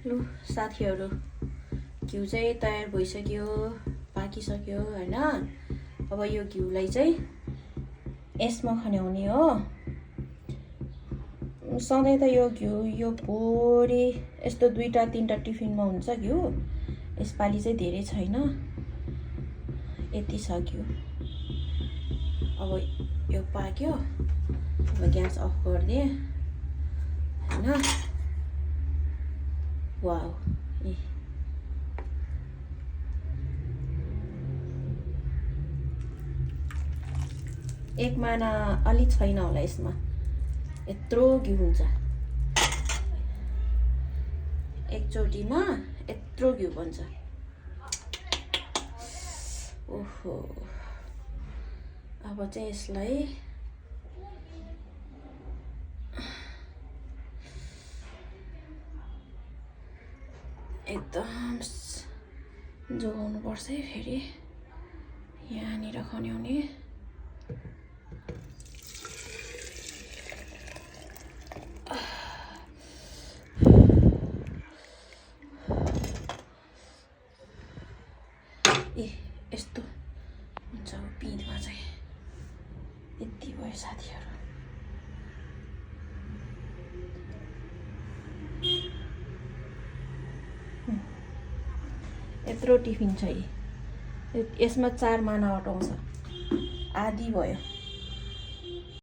लु साथीहरु घिउ चाहिँ तयार भइसक्यो पाकिसक्यो हैन अब यो घिउलाई चाहिँ यसमा खन्याउने हो सधैं त यो घिउ यो भोरी यस्तो 2-3टा टिफिनमा हुन्छ घिउ यसपाली चाहिँ धेरै छैन यति छ घिउ अब यो पाक्यो अब ग्यास अफ गर्दिए हैन वाउ एक माना अलि छैन होला यसमा यत्रो घिउ हुन्छ एकचोटीमा यत्रो घिउ बन्छ ओहो अब चाहिँ यसलाई एकदम जोगाउनु पर्छ है फेरि यहाँनिर खन्याउने यस्तो हुन्छ पिँधमा चाहिँ यति भयो साथीहरु यत्रो टिफिन छ यसमा 4 माना अटाउँछ आधी भयो